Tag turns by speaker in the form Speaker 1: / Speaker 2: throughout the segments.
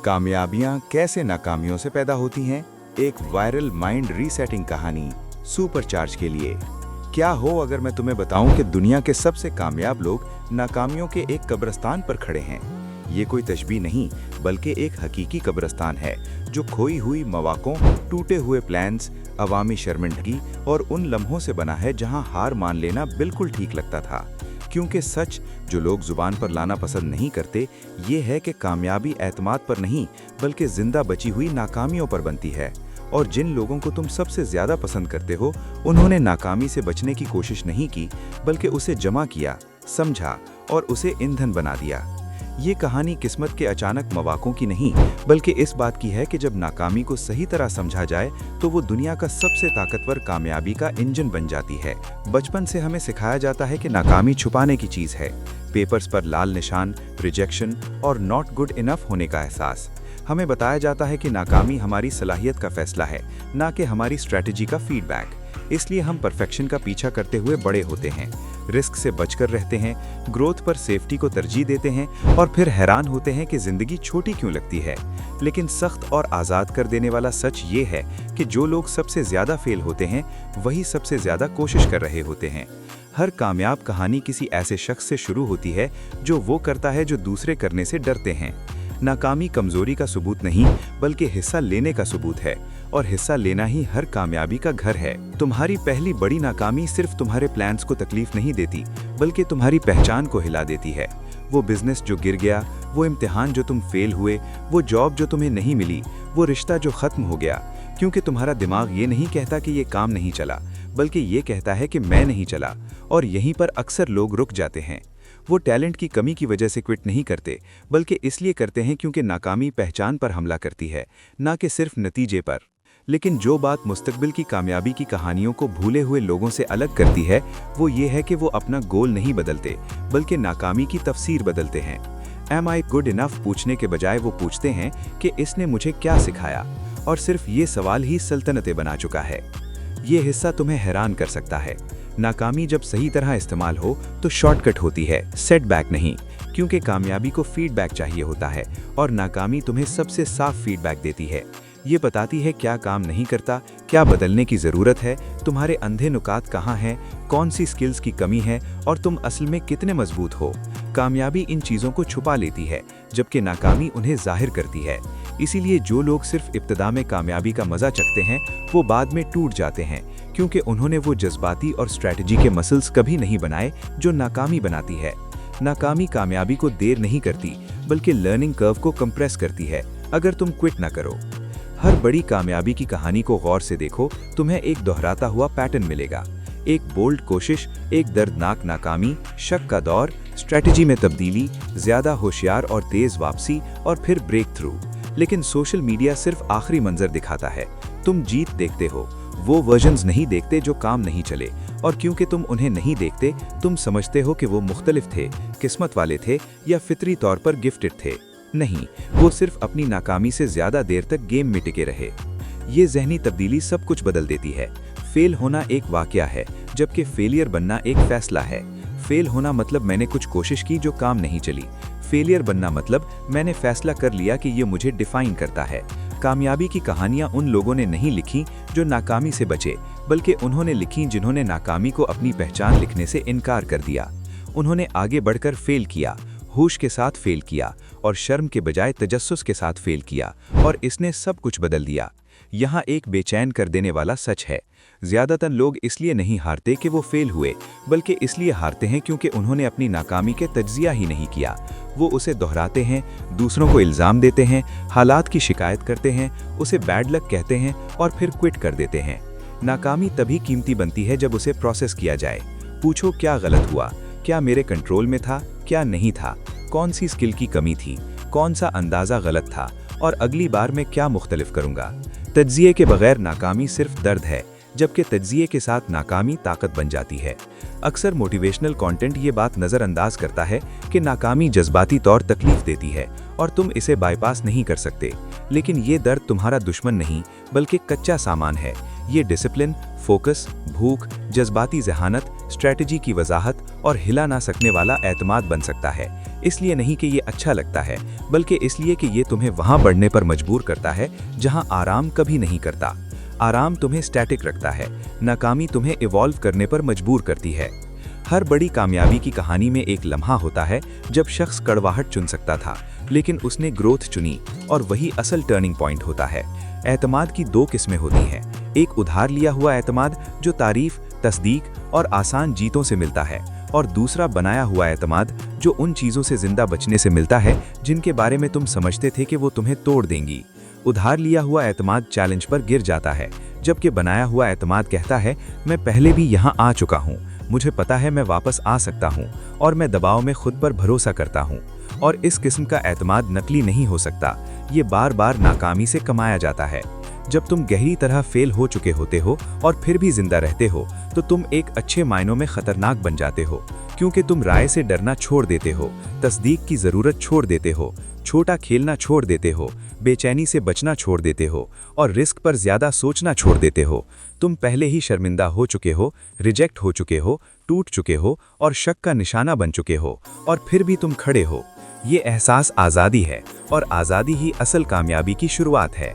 Speaker 1: कामयाबियां कैसे नाकामियों से पैदा होती हैं? एक वायरल माइंड रीसेटिंग कहानी सुपरचार्ज के लिए। क्या हो अगर मैं तुम्हें बताऊं कि दुनिया के सबसे कामयाब लोग नाकामियों के एक कब्रिस्तान पर खड़े हैं। ये कोई तशबीह नहीं, बल्कि एक हकीकी कब्रिस्तान है जो खोई हुई मौक़ों, टूटे हुए प्लान्स, अवामी शर्मिंदगी और उन लम्हों से बना है जहां हार मान लेना बिल्कुल ठीक लगता था। क्योंकि सच जो लोग जुबान पर लाना पसंद नहीं करते, ये है कि कामयाबी एतमाद पर नहीं बल्कि जिंदा बची हुई नाकामियों पर बनती है। और जिन लोगों को तुम सबसे ज़्यादा पसंद करते हो, उन्होंने नाकामी से बचने की कोशिश नहीं की, बल्कि उसे जमा किया, समझा और उसे ईंधन बना दिया। ये कहानी किस्मत के अचानक मौक़ों की नहीं, बल्कि इस बात की है कि जब नाकामी को सही तरह समझा जाए तो वो दुनिया का सबसे ताकतवर कामयाबी का इंजन बन जाती है। बचपन से हमें सिखाया जाता है कि नाकामी छुपाने की चीज़ है। पेपर्स पर लाल निशान, रिजेक्शन और नॉट गुड इनफ होने का एहसास। हमें बताया जाता है कि नाकामी हमारी सलाहियत का फैसला है, ना कि हमारी स्ट्रैटेजी का फीडबैक। इसलिए हम परफेक्शन का पीछा करते हुए बड़े होते हैं, रिस्क से बचकर रहते हैं, ग्रोथ पर सेफ्टी को तरजीह देते हैं और फिर हैरान होते हैं कि ज़िंदगी छोटी क्यों लगती है। लेकिन सख्त और आज़ाद कर देने वाला सच ये है कि जो लोग सबसे ज़्यादा फेल होते हैं, वही सबसे ज़्यादा कोशिश कर रहे होते हैं। हर कामयाब कहानी किसी ऐसे शख्स से शुरू होती है जो वो करता है जो दूसरे करने से डरते हैं। नाकामी कमजोरी का सबूत नहीं, बल्कि हिस्सा लेने का सबूत है, और हिस्सा लेना ही हर कामयाबी का घर है। तुम्हारी पहली बड़ी नाकामी सिर्फ तुम्हारे प्लान्स को तकलीफ नहीं देती, बल्कि तुम्हारी पहचान को हिला देती है। वो बिजनेस जो गिर गया, वो इम्तिहान जो तुम फेल हुए, वो जॉब जो तुम्हें नहीं मिली, वो रिश्ता जो खत्म हो गया, क्योंकि तुम्हारा दिमाग ये नहीं कहता कि ये काम नहीं चला, बल्कि ये कहता है कि मैं नहीं चला। और यहीं पर अक्सर लोग रुक जाते हैं। वो टैलेंट की कमी की वजह से क्विट नहीं करते, बल्कि इसलिए करते हैं क्योंकि नाकामी पहचान पर हमला करती है, ना कि सिर्फ नतीजे पर। लेकिन जो बात मुस्तकबिल की कामयाबी की कहानियों को भूले हुए लोगों से अलग करती है, वो ये है कि वो अपना गोल नहीं बदलते, बल्कि नाकामी की तफसीर बदलते हैं। एम आई गुड इनफ पूछने के बजाय वो पूछते हैं कि इसने मुझे क्या सिखाया। और सिर्फ ये सवाल ही सल्तनतें बना चुका है। ये हिस्सा तुम्हें हैरान कर सकता है। नाकामी जब सही तरह इस्तेमाल हो तो शॉर्टकट होती है, सेटबैक नहीं, क्योंकि कामयाबी को फीडबैक चाहिए होता है और नाकामी तुम्हें सबसे साफ फीडबैक देती है। ये बताती है क्या काम नहीं करता, क्या बदलने की ज़रूरत है, तुम्हारे अंधे नुकात कहाँ हैं, कौन सी स्किल्स की कमी है और तुम असल में कितने मजबूत हो। कामयाबी इन चीज़ों को छुपा लेती है, जबकि नाकामी उन्हें जाहिर करती है। इसीलिए जो लोग सिर्फ इब्तिदा में कामयाबी का मज़ा चखते हैं, वो बाद में टूट जाते हैं, क्योंकि उन्होंने वो जज्बाती और स्ट्रैटेजी के मसल्स कभी नहीं बनाए जो नाकामी बनाती है। नाकामी कामयाबी को देर नहीं करती, बल्कि लर्निंग कर्व को कंप्रेस करती है, अगर तुम क्विट ना करो। हर बड़ी कामयाबी की कहानी को गौर से देखो, तुम्हें एक दोहराता हुआ पैटर्न मिलेगा। एक बोल्ड कोशिश, एक दर्दनाक नाकामी, शक का दौर, स्ट्रैटेजी में तब्दीली, ज़्यादा होशियार और तेज़ वापसी और फिर ब्रेक थ्रू। लेकिन सोशल मीडिया सिर्फ आखिरी मंजर दिखाता है। तुम जीत देखते हो, वो वर्जन्स नहीं देखते जो काम नहीं चले। और क्योंकि तुम उन्हें नहीं देखते, तुम समझते हो कि वो मुख्तलिफ थे, किस्मत वाले थे या फितरी तौर पर गिफ्टेड थे। नहीं, वो सिर्फ अपनी नाकामी से ज़्यादा देर तक गेम में टिके रहे। ये जहनी तब्दीली सब कुछ बदल देती है। फेल होना एक वाक़या है, जबकि फेलियर बनना एक फ़ैसला है। फेल होना मतलब मैंने कुछ कोशिश की जो काम नहीं चली। फेलियर बनना मतलब मैंने फैसला कर लिया कि ये मुझे डिफाइन करता है। कामयाबी की कहानियां उन लोगों ने नहीं लिखी जो नाकामी से बचे, बल्कि उन्होंने लिखी जिन्होंने नाकामी को अपनी पहचान लिखने से इनकार कर दिया। उन्होंने आगे बढ़कर फेल किया, होश के साथ फेल किया और शर्म के बजाय तजस्सुस के साथ फेल किया, और इसने सब कुछ बदल दिया। यहाँ एक बेचैन कर देने वाला सच है। ज़्यादातर लोग इसलिए नहीं हारते कि वो फेल हुए, बल्कि इसलिए हारते हैं क्योंकि उन्होंने अपनी नाकामी के तज्जिया ही नहीं किया। वो उसे दोहराते हैं, दूसरों को इल्ज़ाम देते हैं, हालात की शिकायत करते हैं, उसे बैड लक कहते हैं और फिर क्विट कर देते हैं। नाकामी तभी कीमती बनती है जब उसे प्रोसेस किया जाए। पूछो क्या गलत हुआ, क्या मेरे कंट्रोल में था, क्या नहीं था, कौन सी स्किल की कमी थी, कौन सा अंदाज़ा गलत था, और अगली बार मैं क्या मुख्तलिफ करूँगा। तज्जिए के बगैर नाकामी सिर्फ दर्द है, जबकि तज्जिए के साथ नाकामी ताकत बन जाती है। अक्सर मोटिवेशनल कंटेंट ये बात नज़रअंदाज करता है कि नाकामी जज्बाती तौर तकलीफ देती है और तुम इसे बाईपास नहीं कर सकते। लेकिन ये दर्द तुम्हारा दुश्मन नहीं, बल्कि कच्चा सामान है। ये डिसिप्लिन, फोकस, भूख, जज्बाती ज़हानत, स्ट्रैटेजी की वजाहत और हिला ना सकने वाला एतमाद बन सकता है। इसलिए नहीं कि ये अच्छा लगता है, बल्कि इसलिए कि ये तुम्हें वहां बढ़ने पर मजबूर करता है जहां आराम कभी नहीं करता। आराम तुम्हें स्टैटिक रखता है, नाकामी तुम्हें इवॉल्व करने पर मजबूर करती है। हर बड़ी कामयाबी की कहानी में एक लम्हा होता है जब शख्स कड़वाहट चुन सकता था, लेकिन उसने ग्रोथ चुनी, और वही असल टर्निंग पॉइंट होता है। एतमाद की दो किस्में होती हैं, एक उधार लिया हुआ एतमाद जो तारीफ, तस्दीक और आसान जीतों से मिलता है, और दूसरा बनाया हुआ एतमाद जो उन चीज़ों से जिंदा बचने से मिलता है जिनके बारे में तुम समझते थे कि वो तुम्हें तोड़ देंगी। उधार लिया हुआ एतमाद चैलेंज पर गिर जाता है, जबकि बनाया हुआ एतमाद कहता है मैं पहले भी यहाँ आ चुका हूँ, मुझे पता है मैं वापस आ सकता हूँ, और मैं दबाव में खुद पर भरोसा करता हूँ। और इस किस्म का एतमाद नकली नहीं हो सकता, ये बार बार नाकामी से कमाया जाता है। जब तुम गहरी तरह फेल हो चुके होते हो और फिर भी जिंदा रहते हो, तो तुम एक अच्छे मायनों में खतरनाक बन जाते हो, क्योंकि तुम राय से डरना छोड़ देते हो, तस्दीक की ज़रूरत छोड़ देते हो, छोटा खेलना छोड़ देते हो, बेचैनी से बचना छोड़ देते हो, और रिस्क पर ज़्यादा सोचना छोड़ देते हो। तुम पहले ही शर्मिंदा हो चुके हो, रिजेक्ट हो चुके हो, टूट चुके हो और शक का निशाना बन चुके हो, और फिर भी तुम खड़े हो। ये एहसास आज़ादी है, और आज़ादी ही असल कामयाबी की शुरुआत है।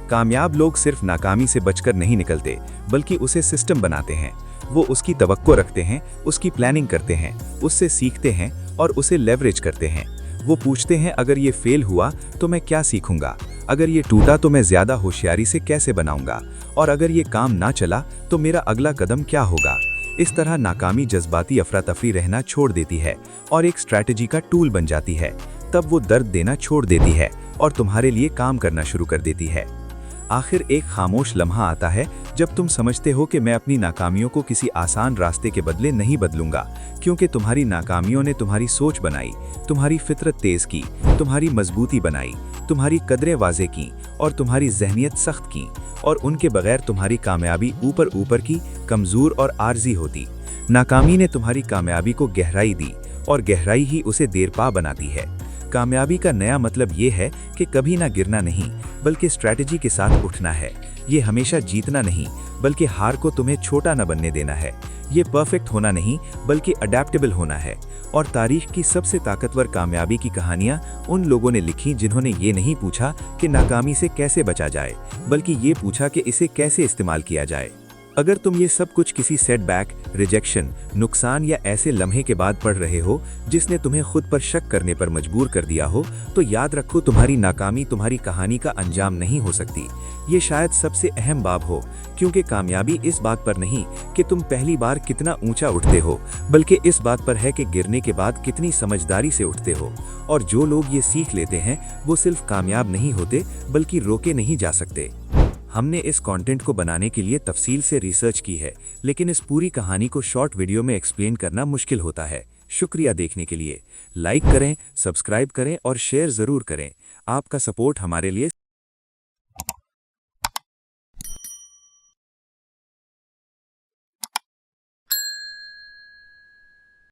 Speaker 1: कामयाब लोग सिर्फ नाकामी से बचकर नहीं निकलते, बल्कि उसे सिस्टम बनाते हैं। वो उसकी तवक्को रखते हैं, उसकी प्लानिंग करते हैं, उससे सीखते हैं और उसे लेवरेज करते हैं। वो पूछते हैं अगर ये फेल हुआ तो मैं क्या सीखूंगा, अगर ये टूटा तो मैं ज़्यादा होशियारी से कैसे बनाऊंगा, और अगर ये काम ना चला तो मेरा अगला कदम क्या होगा। इस तरह नाकामी जज्बाती अफरा तफरी रहना छोड़ देती है और एक स्ट्रैटेजी का टूल बन जाती है। तब वो दर्द देना छोड़ देती है और तुम्हारे लिए काम करना शुरू कर देती है। आखिर एक खामोश लम्हा आता है जब तुम समझते हो कि मैं अपनी नाकामियों को किसी आसान रास्ते के बदले नहीं बदलूंगा, क्योंकि तुम्हारी नाकामियों ने तुम्हारी सोच बनाई, तुम्हारी फितरत तेज की, तुम्हारी मजबूती बनाई, तुम्हारी कदरें वाज़े की और तुम्हारी जहनियत सख्त की, और उनके बगैर तुम्हारी कामयाबी ऊपर ऊपर की, कमज़ोर और आर्जी होती। नाकामी ने तुम्हारी कामयाबी को गहराई दी, और गहराई ही उसे देरपा बनाती है। कामयाबी का नया मतलब ये है कि कभी ना गिरना नहीं, बल्कि स्ट्रैटेजी के साथ उठना है। ये हमेशा जीतना नहीं, बल्कि हार को तुम्हें छोटा न बनने देना है। ये परफेक्ट होना नहीं, बल्कि अडेप्टेबल होना है। और तारीख की सबसे ताकतवर कामयाबी की कहानियाँ उन लोगों ने लिखी जिन्होंने ये नहीं पूछा कि नाकामी से कैसे बचा जाए, बल्कि ये पूछा कि इसे कैसे इस्तेमाल किया जाए। अगर तुम ये सब कुछ किसी सेटबैक, रिजेक्शन, नुकसान या ऐसे लम्हे के बाद पढ़ रहे हो जिसने तुम्हें खुद पर शक करने पर मजबूर कर दिया हो, तो याद रखो तुम्हारी नाकामी तुम्हारी कहानी का अंजाम नहीं हो सकती। ये शायद सबसे अहम बाब हो, क्योंकि कामयाबी इस बात पर नहीं कि तुम पहली बार कितना ऊंचा उठते हो, बल्कि इस बात पर है कि गिरने के बाद कितनी समझदारी से उठते हो। और जो लोग ये सीख लेते हैं वो सिर्फ कामयाब नहीं होते, बल्कि रोके नहीं जा सकते। हमने इस कंटेंट को बनाने के लिए तफसील से रिसर्च की है, लेकिन इस पूरी कहानी को शॉर्ट वीडियो में एक्सप्लेन करना मुश्किल होता है। शुक्रिया देखने के लिए। लाइक करें, सब्सक्राइब करें और शेयर ज़रूर करें। आपका सपोर्ट हमारे लिए